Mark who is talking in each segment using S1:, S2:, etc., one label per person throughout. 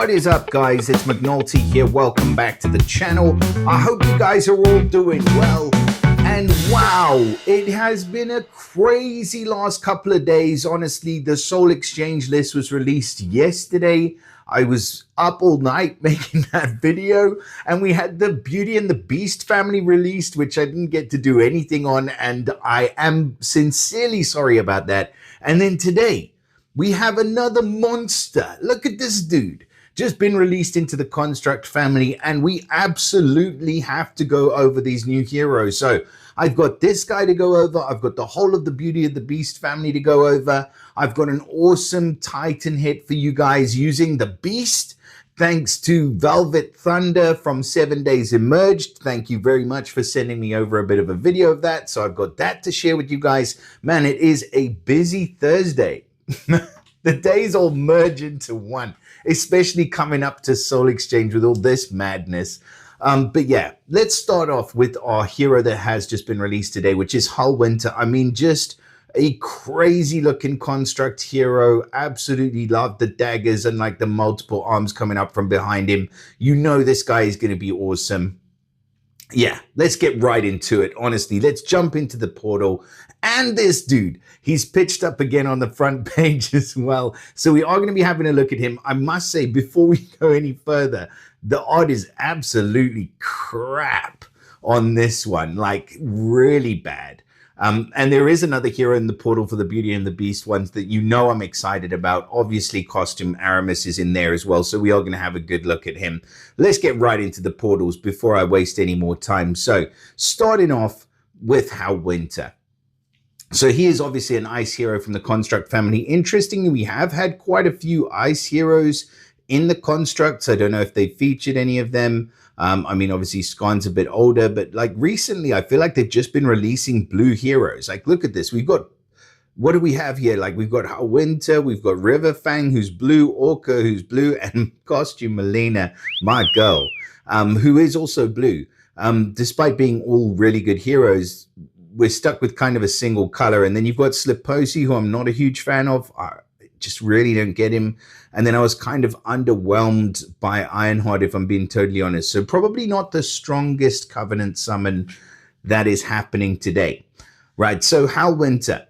S1: What is up, guys? It's McNulty here. Welcome back to the channel. I hope you guys are all doing well. And wow, it has been a crazy last couple of days. Honestly, the Soul Exchange list was released yesterday. I was up all night making that video, and we had the Beauty and the Beast family released, which I didn't get to do anything on, and I am sincerely sorry about that. And then today, we have another monster. Look at this dude. Just been released into the Construct family, and we absolutely have to go over these new heroes. So I've got this guy to go over. I've got the whole of the Beauty and the Beast family to go over. I've got an awesome Titan hit for you guys using the Beast. Thanks to Velvet Thunder from 7 Days Emerged. Thank you very much for sending me over a bit of a video of that. So I've got that to share with you guys. Man, it is a busy Thursday. The days all merge into one, especially coming up to Soul Exchange with all this madness. But yeah, let's start off with our hero that has just been released today, which is Halwinter. I mean, just a crazy looking construct hero. Absolutely love the daggers and like the multiple arms coming up from behind him. You know this guy is going to be awesome. Yeah, let's get right into it. Honestly, let's jump into the portal. And this dude, he's pitched up again on the front page as well. So we are going to be having a look at him. I must say, before we go any further, the art is absolutely crap on this one, like really bad. And there is another hero in the portal for the Beauty and the Beast ones that you know I'm excited about. Obviously, costume Aramus is in there as well, so we are going to have a good look at him. Let's get right into the portals before I waste any more time. So, starting off with Halwinter. So he is obviously an ice hero from the Construct family. Interestingly, we have had quite a few ice heroes in the Constructs. I don't know if they featured any of them. I mean, obviously, Scon's a bit older, but like recently, I feel like they've just been releasing blue heroes. Like, look at this. We've got, what do we have here? Like, we've got Halwinter, we've got Riverfang, who's blue, Orca, who's blue, and Costume Melina, my girl, who is also blue. Despite being all really good heroes, we're stuck with kind of a single color. And then you've got Sliposi, who I'm not a huge fan of. I just really don't get him. And then I was kind of underwhelmed by Ironheart, if I'm being totally honest. So probably not the strongest Covenant summon that is happening today. Right, so Halwinter.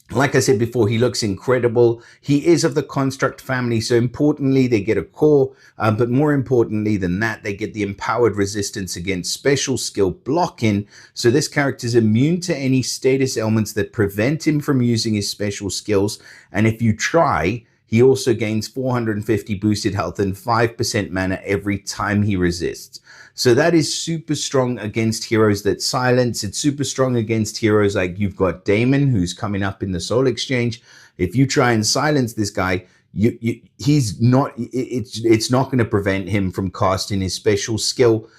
S1: Like I said before, he looks incredible. He is of the Construct family, so importantly, they get a core, but more importantly than that, they get the empowered resistance against special skill blocking. So this character is immune to any status elements that prevent him from using his special skills. And if you try, he also gains 450 boosted health and 5% mana every time he resists. So that is super strong against heroes that silence. It's super strong against heroes like you've got Damon, who's coming up in the Soul Exchange. If you try and silence this guy, it's not going to prevent him from casting his special skill.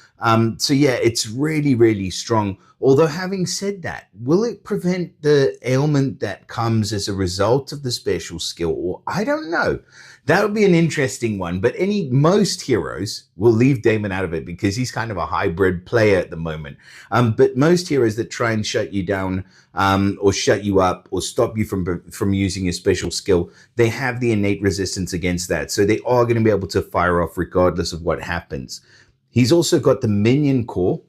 S1: So yeah, it's really, really strong. Although having said that, will it prevent the ailment that comes as a result of the special skill? Or I don't know. That would be an interesting one. But most heroes will leave Damon out of it because he's kind of a hybrid player at the moment. But most heroes that try and shut you down or shut you up or stop you from using your special skill, they have the innate resistance against that. So they are going to be able to fire off regardless of what happens. He's also got the Minion Core,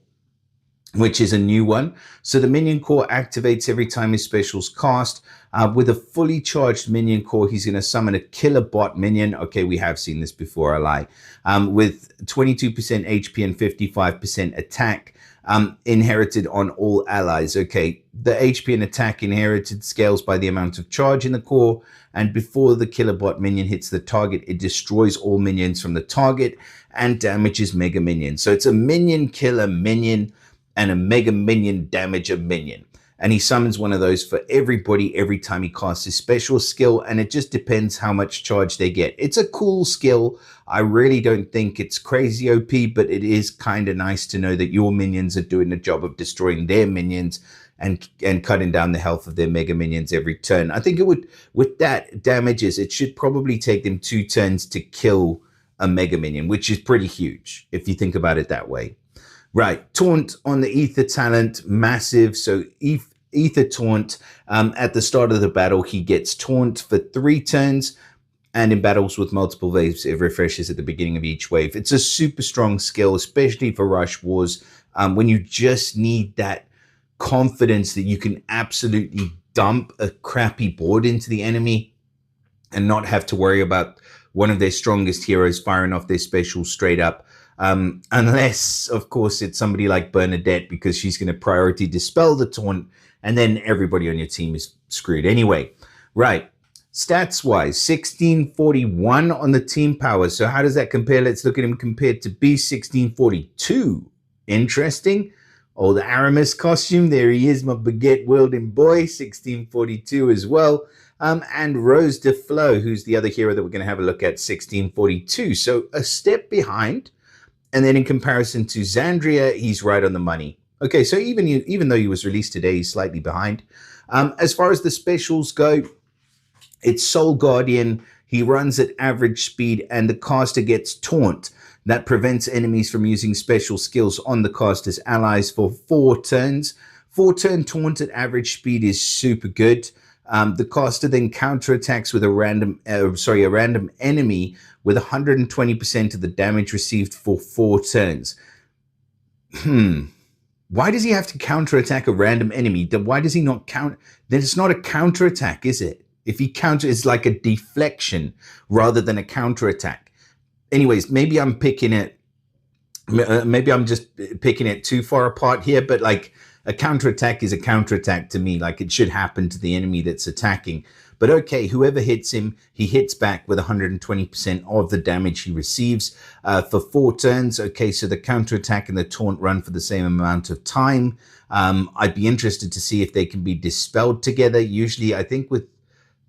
S1: which is a new one. So the Minion Core activates every time his special's cast. With a fully charged Minion Core, he's going to summon a killer bot minion. Okay, we have seen this before, I lie. With 22% HP and 55% attack inherited on all allies. Okay, the HP and attack inherited scales by the amount of charge in the core. And before the killer bot minion hits the target, it destroys all minions from the target and damages mega minions. So it's a minion killer minion and a mega minion damager minion. And he summons one of those for everybody every time he casts his special skill. And it just depends how much charge they get. It's a cool skill. I really don't think it's crazy OP, but it is kind of nice to know that your minions are doing the job of destroying their minions and cutting down the health of their mega minions every turn. I think it would, with that damages, it should probably take them 2 turns to kill a mega minion, which is pretty huge if you think about it that way. Right, Taunt on the Ether talent, massive. So Ether Taunt, at the start of the battle, he gets Taunt for 3 turns. and in battles with multiple waves, it refreshes at the beginning of each wave. It's a super strong skill, especially for rush wars, when you just need that confidence that you can absolutely dump a crappy board into the enemy and not have to worry about one of their strongest heroes firing off their special straight up. Unless, of course, it's somebody like Bernadette, because she's going to priority dispel the taunt, and then everybody on your team is screwed anyway. Right. Stats-wise, 1641 on the team power. So how does that compare? Let's look at him compared to B, 1642. Interesting. Oh, the Aramus costume. There he is, my baguette wielding boy, 1642 as well. And Rose de Flo, who's the other hero that we're going to have a look at, 1642. So a step behind. And then in comparison to Xandria, he's right on the money. Okay, so even though he was released today, he's slightly behind. As far as the specials go, it's Soul Guardian. He runs at average speed, and the caster gets Taunt. That prevents enemies from using special skills on the caster's allies for 4 turns. 4-turn Taunt at average speed is super good. The caster then counterattacks with a random enemy with 120% of the damage received for 4 turns. Why does he have to counterattack a random enemy? Why does he not count? Then it's not a counterattack, is it? If he counter, it's like a deflection rather than a counterattack. Anyways, maybe I'm picking it. Maybe I'm just picking it too far apart here, but like a counterattack is a counterattack to me. Like it should happen to the enemy that's attacking. But okay, whoever hits him, he hits back with 120% of the damage he receives for 4 turns. Okay, so the counterattack and the taunt run for the same amount of time. I'd be interested to see if they can be dispelled together. Usually, I think with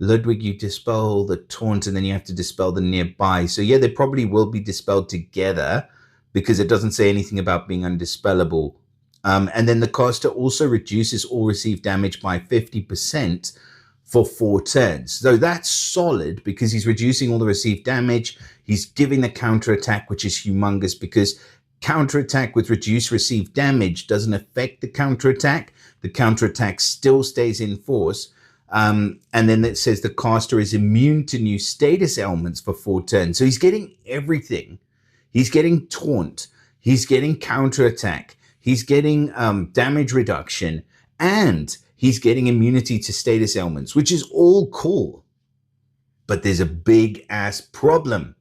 S1: Ludwig, you dispel the taunt and then you have to dispel the nearby. So yeah, they probably will be dispelled together because it doesn't say anything about being undispellable. And then the caster also reduces all received damage by 50% for 4 turns. So that's solid because he's reducing all the received damage. He's giving the counterattack, which is humongous because counterattack with reduced received damage doesn't affect the counterattack. The counterattack still stays in force. And then it says the caster is immune to new status elements for 4 turns. So he's getting everything. He's getting taunt. He's getting counterattack. He's getting damage reduction. And he's getting immunity to status elements, which is all cool. But there's a big ass problem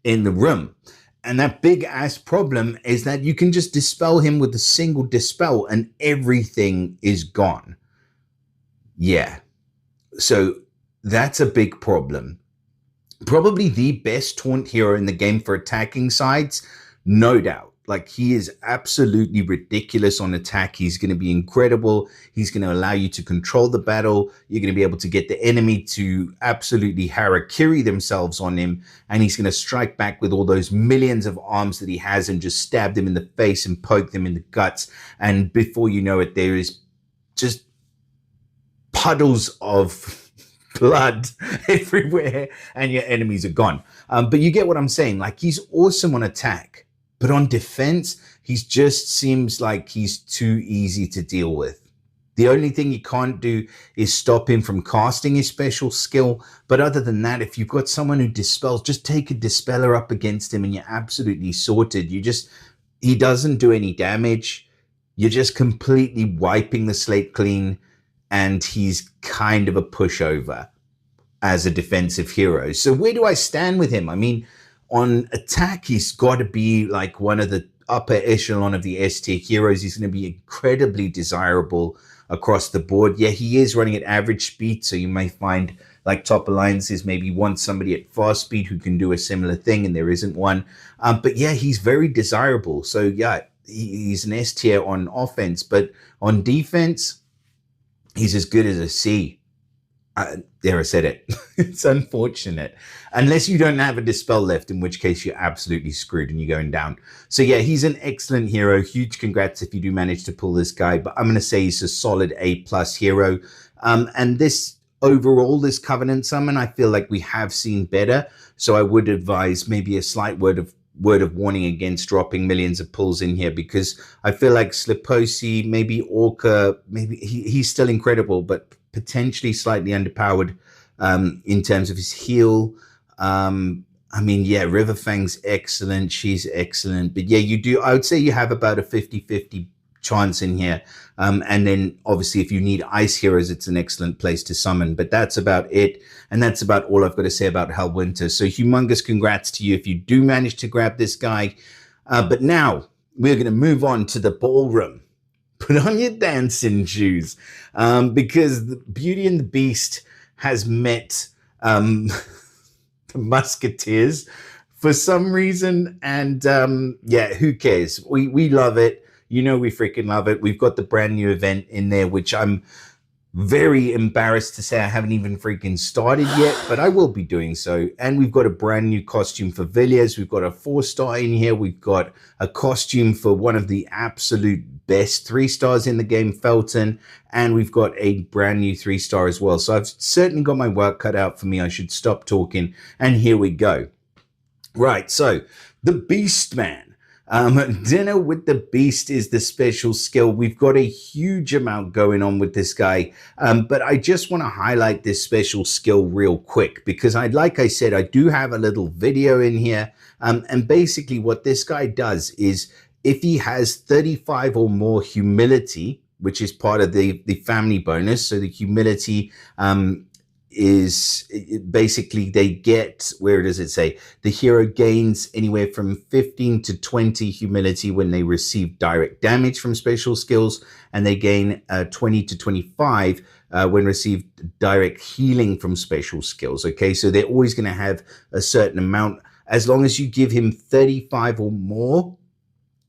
S1: in the room. And that big ass problem is that you can just dispel him with a single dispel and everything is gone. Yeah. So that's a big problem. Probably the best taunt hero in the game for attacking sides, no doubt. Like he is absolutely ridiculous on attack. He's going to be incredible. He's going to allow you to control the battle. You're going to be able to get the enemy to absolutely harakiri themselves on him. And he's going to strike back with all those millions of arms that he has and just stab them in the face and poke them in the guts. And before you know it, there is just puddles of blood everywhere and your enemies are gone. But you get what I'm saying. Like he's awesome on attack, but on defense, he just seems like he's too easy to deal with. The only thing you can't do is stop him from casting his special skill. But other than that, if you've got someone who dispels, just take a dispeller up against him and you're absolutely sorted. He doesn't do any damage. You're just completely wiping the slate clean. And he's kind of a pushover as a defensive hero. So where do I stand with him? I mean, on attack, he's got to be like one of the upper echelon of the S tier heroes. He's going to be incredibly desirable across the board. Yeah, he is running at average speed. So you may find like top alliances maybe want somebody at fast speed who can do a similar thing. And there isn't one. But yeah, he's very desirable. So yeah, he's an S tier on offense. But on defense, he's as good as a C. There, I said it. It's unfortunate. Unless you don't have a dispel left, in which case you're absolutely screwed and you're going down. So yeah, he's an excellent hero. Huge congrats if you do manage to pull this guy. But I'm going to say he's a solid A+ hero. And this overall, this Covenant summon, I feel like we have seen better. So I would advise maybe a slight word of warning against dropping millions of pulls in here, because I feel like Sliposi, maybe Orca, maybe he's still incredible, but potentially slightly underpowered in terms of his heal. I mean, yeah, Riverfang's excellent. She's excellent. But yeah, you do, I would say you have about a 50-50 chance in here. And then obviously if you need ice heroes, it's an excellent place to summon. But that's about it. And that's about all I've got to say about Halwinter. So humongous congrats to you if you do manage to grab this guy. But now we're going to move on to the ballroom. Put on your dancing shoes, because the Beauty and the Beast has met the Musketeers for some reason. And yeah, who cares? We love it. You know, we freaking love it. We've got the brand new event in there, which I'm very embarrassed to say I haven't even freaking started yet, but I will be doing so. And we've got a brand new costume for Villiers. We've got a 4-star in here. We've got a costume for one of the absolute best 3-stars in the game, Felton. And we've got a brand new 3-star as well. So I've certainly got my work cut out for me. I should stop talking. And here we go. Right, so the Beast Man. Dinner with the Beast is the special skill. We've got a huge amount going on with this guy, but I just want to highlight this special skill real quick because like I said, I do have a little video in here, and basically what this guy does is if he has 35 or more humility, which is part of the family bonus, so the humility is basically they get, where does it say? The hero gains anywhere from 15 to 20 humility when they receive direct damage from special skills, and they gain 20 to 25 when received direct healing from special skills. Okay, so they're always going to have a certain amount. As long as you give him 35 or more,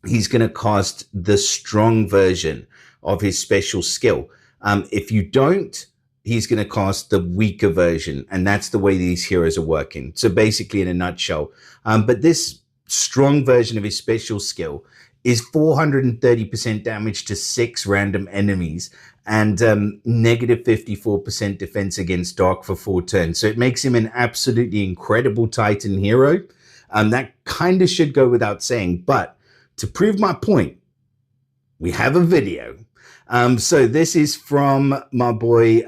S1: he's going to cast the strong version of his special skill. If you don't, he's going to cast the weaker version, and that's the way these heroes are working. So basically, in a nutshell, but this strong version of his special skill is 430% damage to 6 random enemies and negative 54% defense against dark for 4 turns. So it makes him an absolutely incredible Titan hero. That kind of should go without saying, but to prove my point, we have a video. So this is from my boy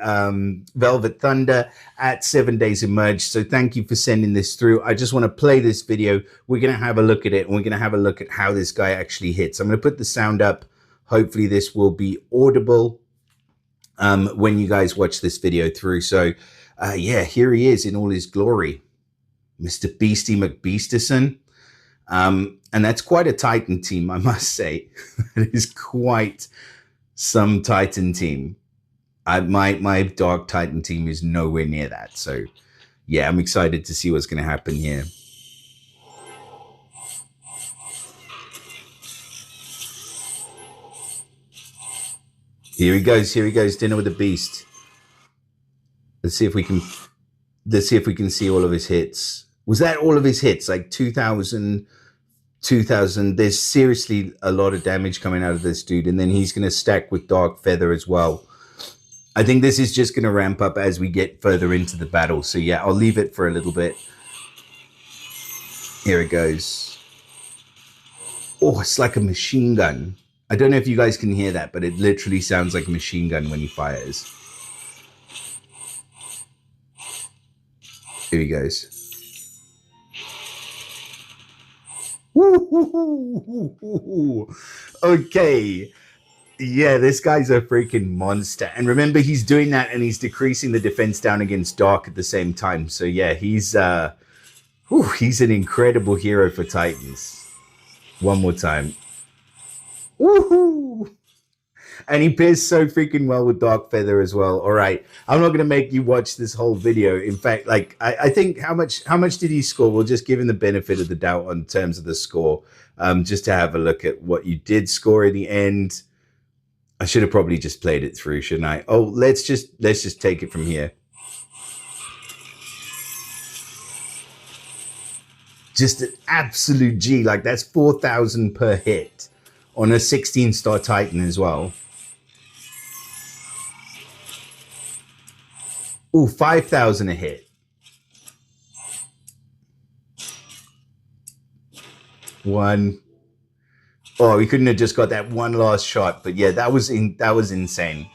S1: Velvet Thunder at 7 Days Emerged. So thank you for sending this through. I just want to play this video. We're going to have a look at it, and we're going to have a look at how this guy actually hits. I'm going to put the sound up. Hopefully this will be audible when you guys watch this video through. So yeah, here he is in all his glory, Mr. Beastie McBeasterson. And that's quite a Titan team, I must say. It is quite some Titan team. My Dark Titan team is nowhere near that. So yeah, I'm excited to see what's going to happen here. Here he goes. Dinner with the Beast. Let's see if we can see all of his hits. Was that all of his hits? Like 2000. There's seriously a lot of damage coming out of this dude, and then he's going to stack with Dark Feather as well. I think this is just going to ramp up as we get further into the battle. So yeah, I'll leave it for a little bit. Here it goes. Oh, it's like a machine gun. I don't know if you guys can hear that, but it literally sounds like a machine gun when he fires. Here he goes. Okay. Yeah, this guy's a freaking monster. And remember, he's doing that and he's decreasing the defense down against Dark at the same time. So yeah, he's an incredible hero for Titans. One more time. Woohoo! And he pairs so freaking well with Dark Feather as well. All right, I'm not going to make you watch this whole video. In fact, like I think how much did he score? We'll just give him the benefit of the doubt on terms of the score, just to have a look at what you did score in the end. I should have probably just played it through, shouldn't I? Oh, let's just take it from here. Just an absolute G. Like that's 4,000 per hit on a 16-star Titan as well. Ooh, 5,000 a hit. One. Oh, we couldn't have just got that one last shot, but yeah, that was insane.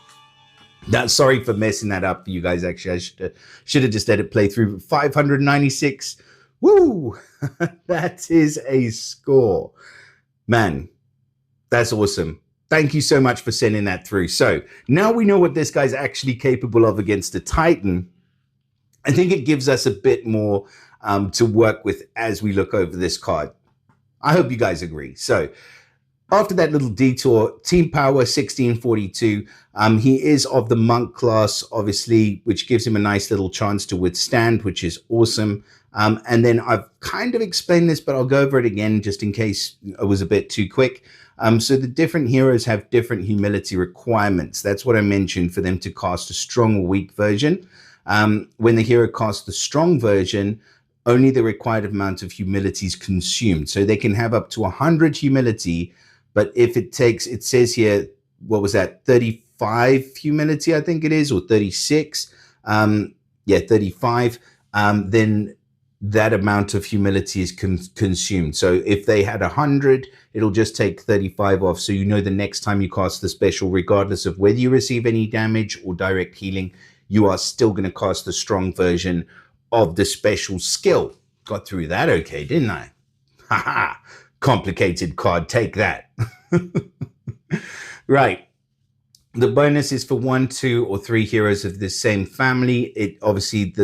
S1: Sorry for messing that up for you guys. Actually, I should have just let it play through. 596. Woo! That is a score. Man, that's awesome. Thank you so much for sending that through. So now we know what this guy's actually capable of against a Titan. I think it gives us a bit more to work with as we look over this card. I hope you guys agree. So after that little detour, team power 1642. He is of the monk class, obviously, which gives him a nice little chance to withstand, which is awesome. And then I've kind of explained this, but I'll go over it again just in case I was a bit too quick. So the different heroes have different humility requirements. That's what I mentioned for them to cast a strong or weak version. When the hero casts the strong version, only the required amount of humility is consumed. So they can have up to 100 humility, but if it takes, it says here, what was that, 35 humility, I think it is, or 36. 35. Then that amount of humility is consumed. So if they had 100, it'll just take 35 off. So you know the next time you cast the special, regardless of whether you receive any damage or direct healing, you are still going to cast the strong version of the special skill. Got through that okay, didn't I? Haha. Complicated card, take that. Right. The bonus is for 1, 2, or 3 heroes of the same family. It obviously,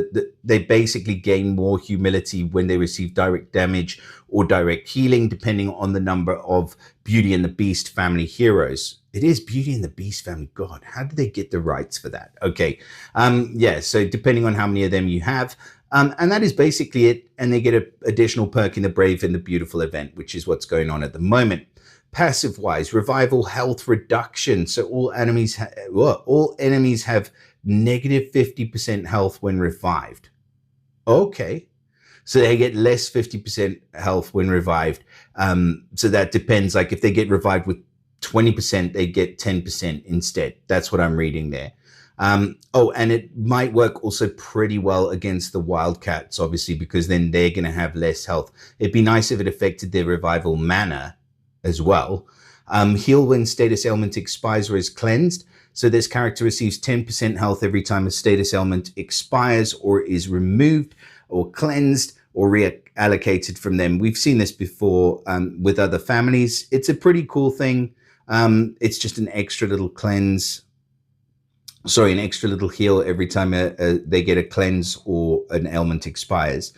S1: they basically gain more humility when they receive direct damage or direct healing, depending on the number of Beauty and the Beast family heroes. It is Beauty and the Beast family. God, how did they get the rights for that? Okay. Yeah, so depending on how many of them you have. And that is basically it. And they get an additional perk in the Brave and the Beautiful event, which is what's going on at the moment. Passive wise, revival health reduction. So all enemies have negative 50% health when revived. Okay. So they get less 50% health when revived. So that depends. Like if they get revived with 20%, they get 10% instead. That's what I'm reading there. And it might work also pretty well against the Wildcats, obviously, because then they're going to have less health. It'd be nice if it affected their revival mana as well. Heal when status ailment expires or is cleansed. So this character receives 10% health every time a status ailment expires or is removed or cleansed or reallocated from them. We've seen this before with other families. It's a pretty cool thing. It's just an extra little cleanse. Sorry, an extra little heal every time they get a cleanse or an ailment expires.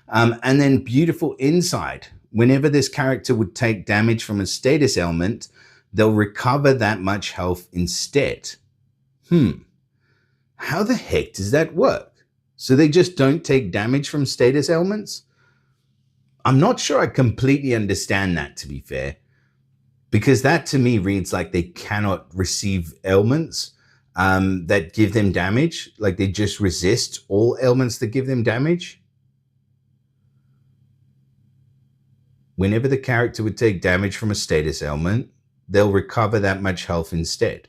S1: And then Beautiful Inside. Whenever this character would take damage from a status ailment, they'll recover that much health instead. How the heck does that work? So they just don't take damage from status ailments? I'm not sure I completely understand that, to be fair, because that to me reads like they cannot receive ailments that give them damage. Like they just resist all ailments that give them damage. Whenever the character would take damage from a status ailment, they'll recover that much health instead.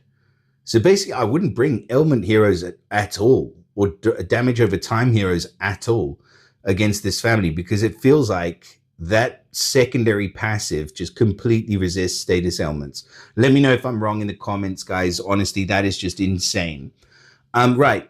S1: So basically, I wouldn't bring ailment heroes at all, or damage over time heroes at all against this family, because it feels like that secondary passive just completely resists status ailments. Let me know if I'm wrong in the comments, guys. Honestly, that is just insane. Right.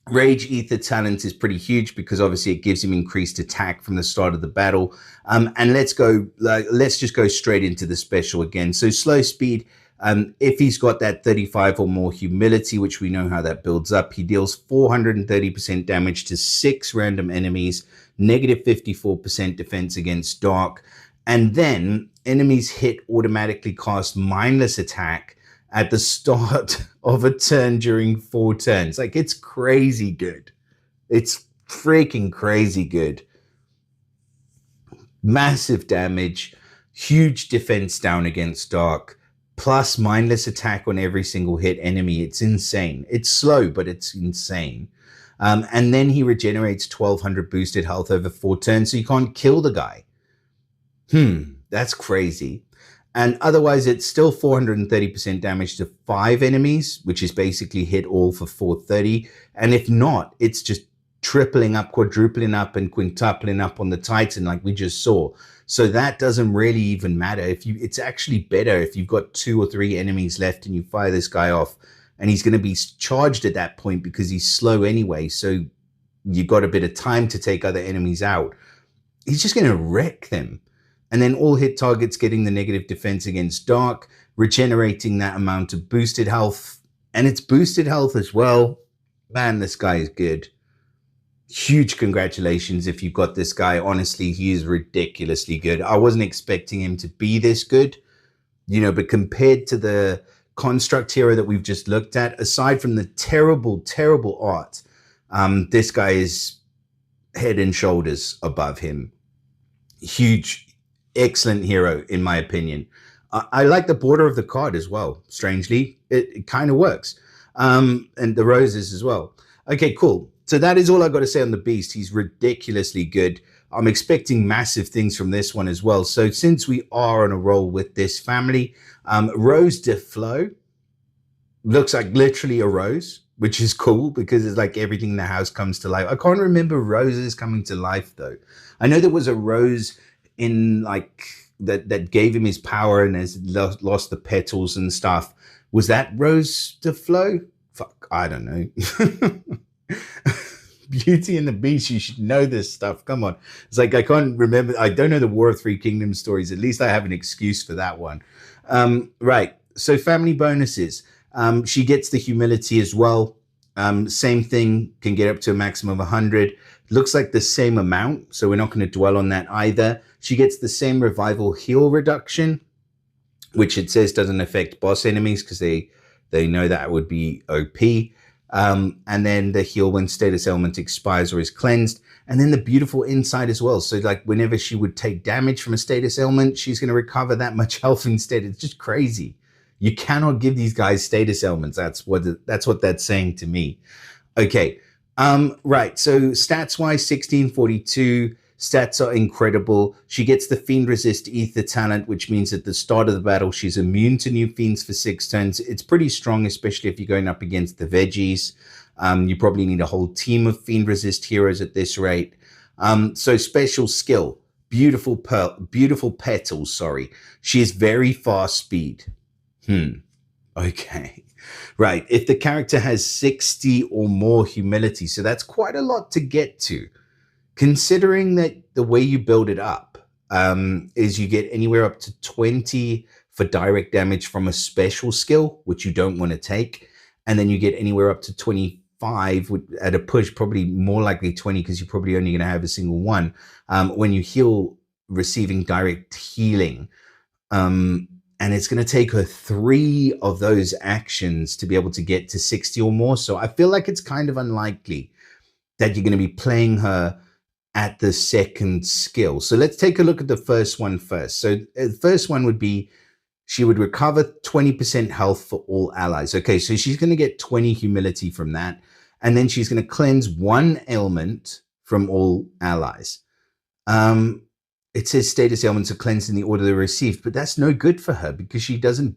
S1: Rage Ether talent is pretty huge because obviously it gives him increased attack from the start of the battle. And let's just go straight into the special again. So slow speed, if he's got that 35 or more humility, which we know how that builds up, he deals 430% damage to 6 random enemies, negative 54% defense against dark. And then enemies hit automatically cast mindless attack at the start of a turn during 4 turns. Like, it's crazy good. It's freaking crazy good. Massive damage, huge defense down against dark, plus mindless attack on every single hit enemy. It's insane. It's slow, but it's insane. And then he regenerates 1200 boosted health over 4 turns, so you can't kill the guy. That's crazy. And otherwise, it's still 430% damage to 5 enemies, which is basically hit all for 430. And if not, it's just tripling up, quadrupling up, and quintupling up on the Titan like we just saw. So that doesn't really even matter. It's actually better if you've got 2 or 3 enemies left and you fire this guy off and he's going to be charged at that point because he's slow anyway. So you got a bit of time to take other enemies out. He's just going to wreck them. And then all hit targets getting the negative defense against dark, regenerating that amount of boosted health. And it's boosted health as well. Man, this guy is good. Huge congratulations if you got this guy. Honestly, he is ridiculously good. I wasn't expecting him to be this good, but compared to the construct hero that we've just looked at, aside from the terrible, terrible art, this guy is head and shoulders above him. Huge, excellent hero, in my opinion. I like the border of the card as well. Strangely, it kind of works. And the roses as well. Okay, cool. So that is all I got to say on the Beast. He's ridiculously good. I'm expecting massive things from this one as well. So since we are on a roll with this family, Rose de Flo looks like literally a rose, which is cool because it's like everything in the house comes to life. I can't remember roses coming to life though. I know there was a rose in like that gave him his power and has lost the petals and stuff. Was that Rose de Flo? Fuck, I don't know. Beauty and the Beast, you should know this stuff. Come on. It's like I can't remember. I don't know the War of Three Kingdoms stories. At least I have an excuse for that one. Right. So family bonuses. She gets the humility as well. Same thing, can get up to a maximum of 100. Looks like the same amount, so we're not going to dwell on that either. She gets the same revival heal reduction, which it says doesn't affect boss enemies because they know that would be OP. And then the heal when status element expires or is cleansed. And then the beautiful insight as well. So like whenever she would take damage from a status element, she's going to recover that much health instead. It's just crazy. You cannot give these guys status elements. That's what that's saying to me. Okay. Right. So stats wise, 1642. Stats are incredible. She gets the Fiend Resist Ether talent, which means at the start of the battle, she's immune to new fiends for 6 turns. It's pretty strong, especially if you're going up against the veggies. You probably need a whole team of Fiend Resist heroes at this rate. So special skill, beautiful petals, sorry. She is very fast speed. Okay. Right. If the character has 60 or more humility, so that's quite a lot to get to. Considering that the way you build it up is you get anywhere up to 20 for direct damage from a special skill, which you don't want to take. And then you get anywhere up to 25 at a push, probably more likely 20 because you're probably only going to have a single one when you heal receiving direct healing. And it's going to take her 3 of those actions to be able to get to 60 or more. So I feel like it's kind of unlikely that you're going to be playing her at the second skill. So let's take a look at the first one first. So the first one would be she would recover 20% health for all allies. Okay, so she's going to get 20 humility from that. And then she's going to cleanse 1 ailment from all allies. It says status ailments are cleansed in the order they're received, but that's no good for her because she doesn't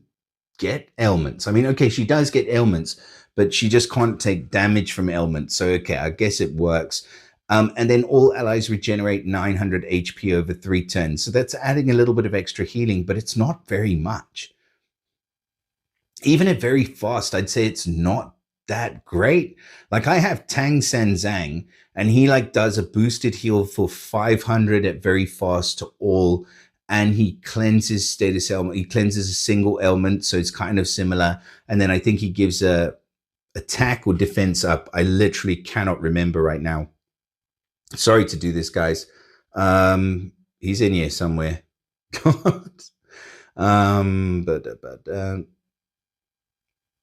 S1: get ailments. I mean, okay, she does get ailments, but she just can't take damage from ailments. So, okay, I guess it works. And then all allies regenerate 900 HP over 3 turns. So that's adding a little bit of extra healing, but it's not very much. Even at very fast, I'd say it's not that great. Like I have Tang Sanzang, and he like does a boosted heal for 500 at very fast to all, and he cleanses status element. He cleanses a single ailment, so it's kind of similar. And then I think he gives a attack or defense up. I literally cannot remember right now. Sorry to do this, guys. He's in here somewhere. God.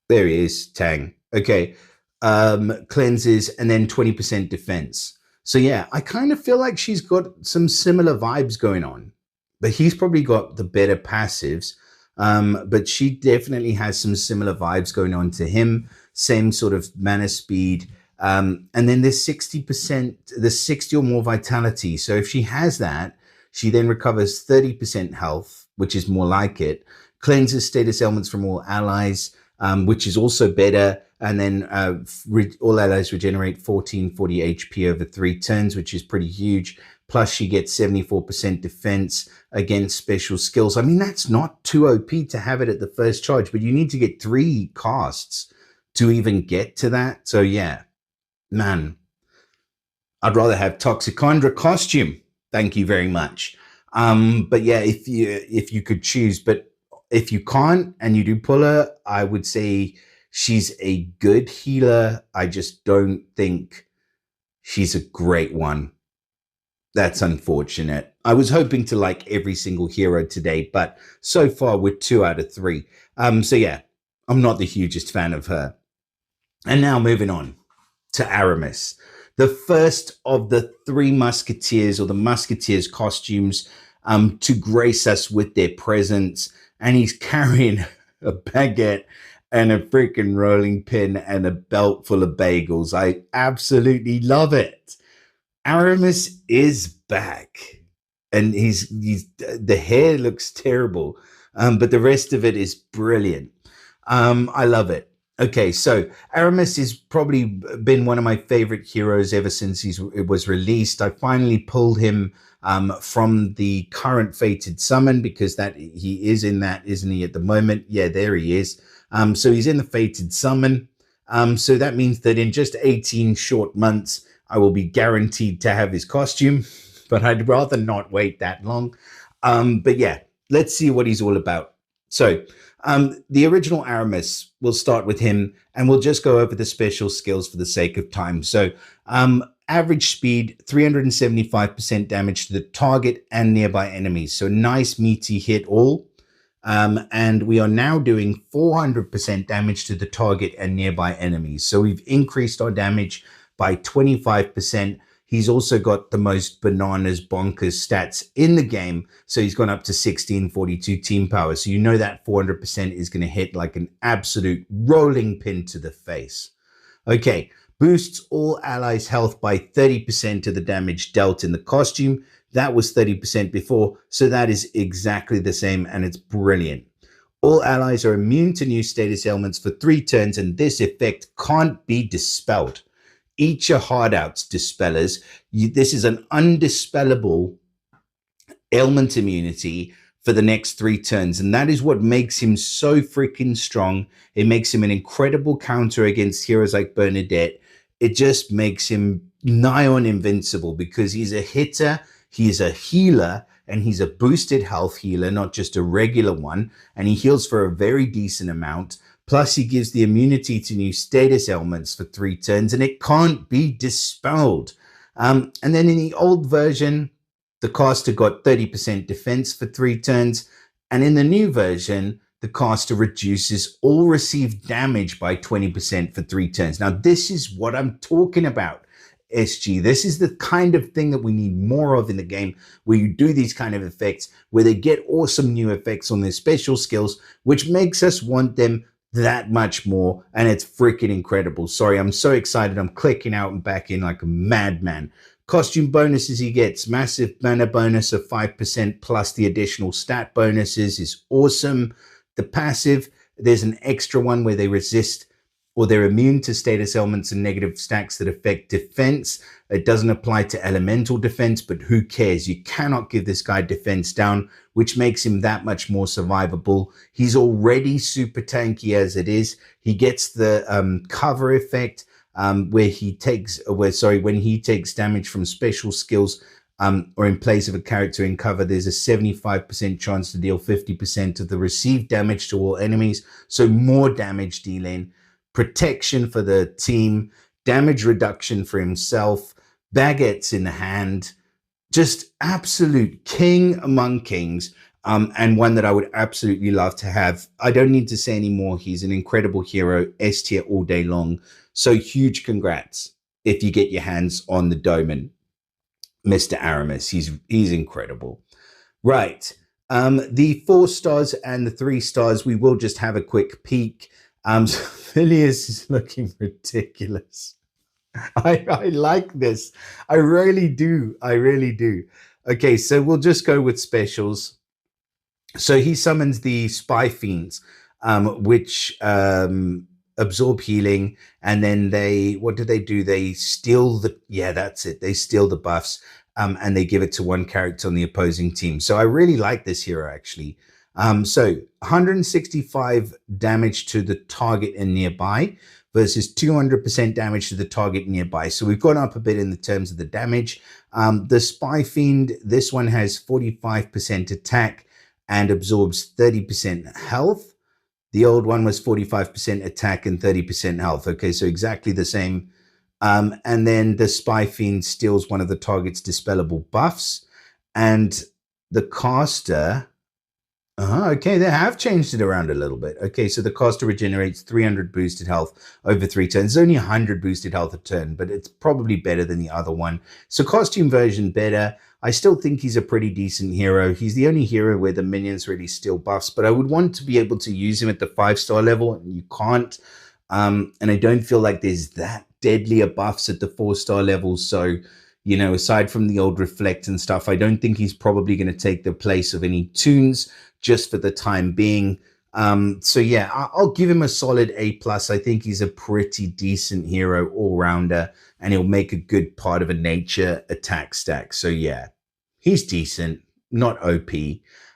S1: There he is, Tang. Okay. Cleanses and then 20% defense. So yeah, I kind of feel like she's got some similar vibes going on, but he's probably got the better passives. But she definitely has some similar vibes going on to him. Same sort of mana speed. And then there's 60%, there's 60 or more vitality. So if she has that, she then recovers 30% health, which is more like it. Cleanses status ailments from all allies, which is also better. And then all allies regenerate 1440 HP over 3 turns, which is pretty huge. Plus she gets 74% defense against special skills. I mean, that's not too OP to have it at the first charge, but you need to get 3 casts to even get to that. So yeah, man, I'd rather have Toxicondra costume. Thank you very much. But yeah, if you could choose, but if you can't and you do pull her, I would say she's a good healer. I just don't think she's a great one. That's unfortunate. I was hoping to like every single hero today, but so far we're 2 out of 3. So yeah, I'm not the hugest fan of her. And now moving on to Aramis, the first of the 3 musketeers, or the musketeers costumes, to grace us with their presence. And he's carrying a baguette and a freaking rolling pin and a belt full of bagels. I absolutely love it. Aramis is back, and he's the hair looks terrible, but the rest of it is brilliant. I love it. Okay, so Aramis has probably been one of my favorite heroes ever since it was released. I finally pulled him from the current Fated Summon, because that he is in that, isn't he, at the moment? Yeah, there he is. So he's in the Fated Summon. So that means that in just 18 short months, I will be guaranteed to have his costume, but I'd rather not wait that long. But yeah, let's see what he's all about. So the original Aramis, we'll start with him, and we'll just go over the special skills for the sake of time. So average speed, 375% damage to the target and nearby enemies. So nice meaty hit all. And we are now doing 400% damage to the target and nearby enemies. So we've increased our damage by 25%. He's also got the most bananas bonkers stats in the game. So he's gone up to 1642 team power. So you know that 400% is going to hit like an absolute rolling pin to the face. Okay, boosts all allies' health by 30% of the damage dealt in the costume. That was 30% before, so that is exactly the same, and it's brilliant. All allies are immune to new status ailments for 3 turns, and this effect can't be dispelled. Eat your heart outs, dispellers. This is an undispellable ailment immunity for the next 3 turns, and that is what makes him so freaking strong. It makes him an incredible counter against heroes like Bernadette. It just makes him nigh on invincible, because he's a hitter, he's a healer, and he's a boosted health healer, not just a regular one, and he heals for a very decent amount. Plus, he gives the immunity to new status ailments for 3 turns, and it can't be dispelled. And then in the old version, the caster got 30% defense for 3 turns. And in the new version, the caster reduces all received damage by 20% for 3 turns. Now, this is what I'm talking about, SG. This is the kind of thing that we need more of in the game, where you do these kind of effects, where they get awesome new effects on their special skills, which makes us want them that much more, and it's freaking incredible. Sorry, I'm so excited. I'm clicking out and back in like a madman. Costume bonuses he gets: massive mana bonus of 5% plus the additional stat bonuses is awesome. The passive, there's an extra one where they resist, or they're immune to status elements and negative stacks that affect defense. It doesn't apply to elemental defense, but who cares? You cannot give this guy defense down, which makes him that much more survivable. He's already super tanky as it is. He gets the cover effect, when he takes damage from special skills, or in place of a character in cover. There's a 75% chance to deal 50% of the received damage to all enemies. So more damage dealing. Protection for the team, damage reduction for himself, baguettes in the hand, just absolute king among kings, and one that I would absolutely love to have. I don't need to say any more. He's an incredible hero, S tier all day long. So huge congrats if you get your hands on the Doman, Mr. Aramis. He's incredible. Right. The 4 stars and the 3 stars, we will just have a quick peek. Villiers is looking ridiculous. I like this. I really do. Okay, so we'll just go with specials. So he summons the Spy Fiends, which absorb healing, and then what do? They steal they steal the buffs, and they give it to one character on the opposing team. So I really like this hero, actually. So 165 damage to the target and nearby, versus 200% damage to the target nearby. So we've gone up a bit in the terms of the damage. The Spy Fiend, this one has 45% attack and absorbs 30% health. The old one was 45% attack and 30% health. Okay, so exactly the same. And then the Spy Fiend steals one of the target's dispellable buffs. And the caster... okay, they have changed it around a little bit. Okay, so the caster regenerates 300 boosted health over 3 turns. It's only 100 boosted health a turn, but it's probably better than the other one. So costume version better. I still think he's a pretty decent hero. He's the only hero where the minions really steal buffs, but I would want to be able to use him at the 5-star level, and you can't. And I don't feel like there's that deadlier buffs at the 4-star level, so... You know, aside from the old Reflect and stuff, I don't think he's probably going to take the place of any tunes just for the time being. So yeah, I'll give him a solid A+. I think he's a pretty decent hero all-rounder, and he'll make a good part of a nature attack stack. So yeah, he's decent, not OP.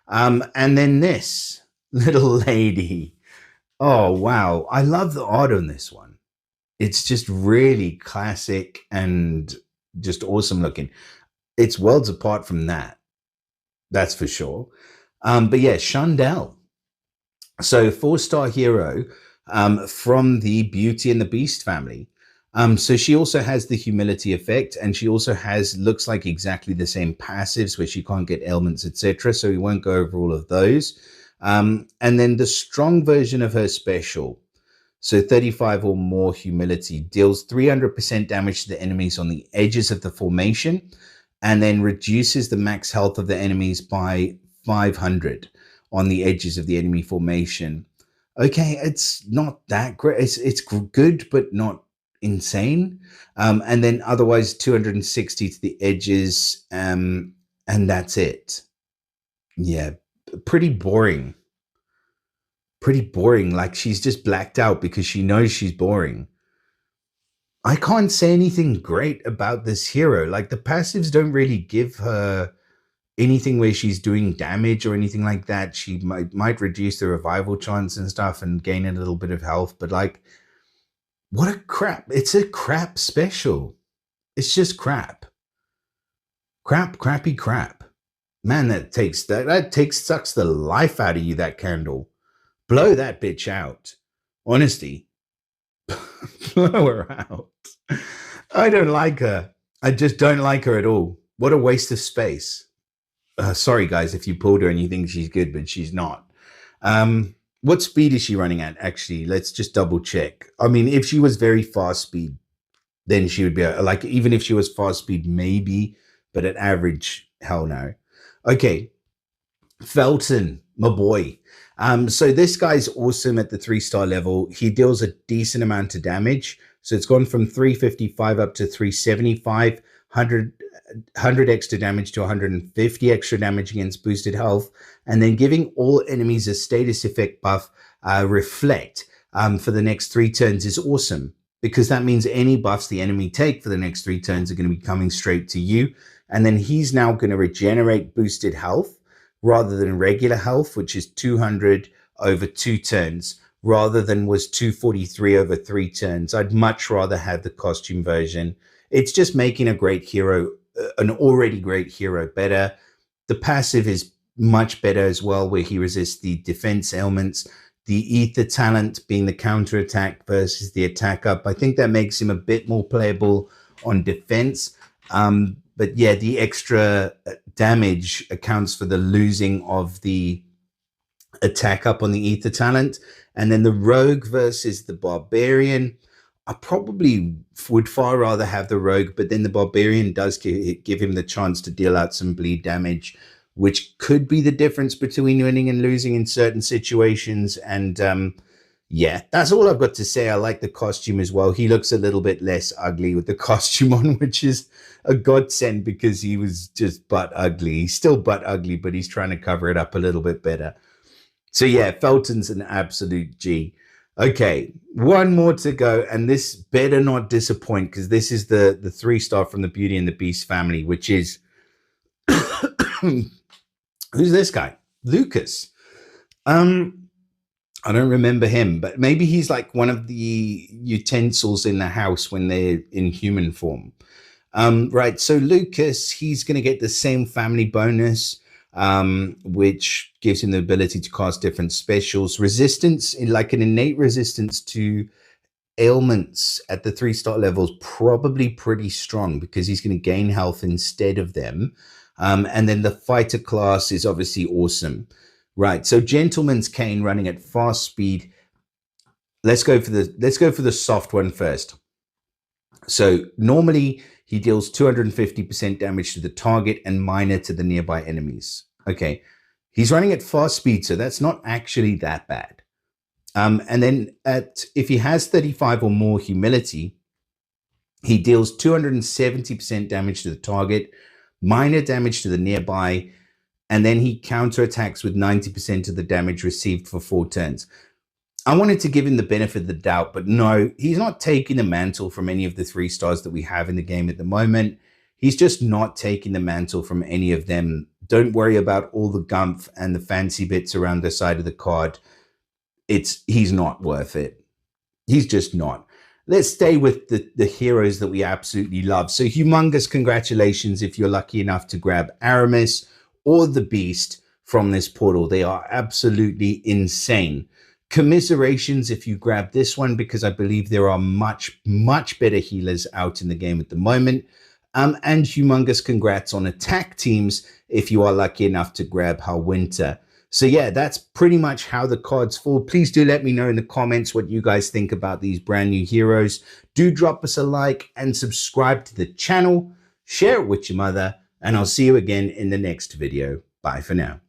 S1: And then this little lady. Oh, wow. I love the art on this one. It's just really classic and... just awesome looking. It's worlds apart from that. That's for sure. But yeah, Chandel. So 4-star hero from the Beauty and the Beast family. So she also has the humility effect, and she also has, looks like exactly the same passives where she can't get ailments, etc. So we won't go over all of those. And then the strong version of her special. So 35 or more humility deals 300% damage to the enemies on the edges of the formation, and then reduces the max health of the enemies by 500 on the edges of the enemy formation. Okay, it's not that great. It's good, but not insane. And then otherwise 260 to the edges, and that's it. Yeah, pretty boring. Pretty boring. Like, she's just blacked out because she knows she's boring. I can't say anything great about this hero. Like, the passives don't really give her anything where she's doing damage or anything like that. She might reduce the revival chance and stuff and gain a little bit of health, but like, what a crap. It's a crap special. It's just crap. Crappy crap. Man, that sucks the life out of you, that candle. Blow that bitch out. Honesty. Blow her out. I don't like her. I just don't like her at all. What a waste of space. Sorry, guys, if you pulled her and you think she's good, but she's not. What speed is she running at, actually? Let's just double check. I mean, if she was very fast speed, then she would be, like, even if she was fast speed, maybe, but at average, hell no. Okay, Felton, my boy. So this guy's awesome at the 3-star level. He deals a decent amount of damage. So it's gone from 355 up to 375, 100 extra damage to 150 extra damage against boosted health, and then giving all enemies a status effect buff, Reflect, for the next 3 turns is awesome, because that means any buffs the enemy take for the next 3 turns are going to be coming straight to you. And then he's now going to regenerate boosted health rather than regular health, which is 200 over 2 turns, rather than was 243 over 3 turns. I'd much rather have the costume version. It's just making a great hero, an already great hero, better. The passive is much better as well, where he resists the defense ailments. The ether talent being the counter attack versus the attack up. I think that makes him a bit more playable on defense. But yeah, the extra damage accounts for the losing of the attack up on the ether talent. And then the rogue versus the barbarian. I probably would far rather have the rogue, but then the barbarian does give him the chance to deal out some bleed damage, which could be the difference between winning and losing in certain situations. And yeah, that's all I've got to say. I like the costume as well. He looks a little bit less ugly with the costume on, which is a godsend, because he was just butt ugly. He's still butt ugly, but he's trying to cover it up a little bit better. So yeah, Felton's an absolute G. Okay, one more to go, and this better not disappoint, because this is the 3-star from the Beauty and the Beast family, which is who's this guy? Lucas. I don't remember him, but maybe he's like one of the utensils in the house when they're in human form. Right, so Lucas, he's going to get the same family bonus, which gives him the ability to cast different specials. Resistance, like an innate resistance to ailments at the 3-star levels, probably pretty strong because he's going to gain health instead of them. And then the fighter class is obviously awesome. Right, so Gentleman's Cane running at fast speed. Let's go for the soft one first. So normally he deals 250% damage to the target and minor to the nearby enemies. Okay, he's running at fast speed, so that's not actually that bad. And then if he has 35 or more humility, he deals 270% damage to the target, minor damage to the nearby, and then he counterattacks with 90% of the damage received for 4 turns. I wanted to give him the benefit of the doubt, but no, he's not taking the mantle from any of the 3 stars that we have in the game at the moment. He's just not taking the mantle from any of them. Don't worry about all the gumph and the fancy bits around the side of the card. He's not worth it. He's just not. Let's stay with the heroes that we absolutely love. So humongous congratulations if you're lucky enough to grab Aramus or the Beast from this portal. They are absolutely insane. Commiserations if you grab this one, because I believe there are much, much better healers out in the game at the moment. And humongous congrats on attack teams if you are lucky enough to grab Halwinter. So yeah, that's pretty much how the cards fall. Please do let me know in the comments what you guys think about these brand new heroes. Do drop us a like and subscribe to the channel. Share it with your mother, and I'll see you again in the next video. Bye for now.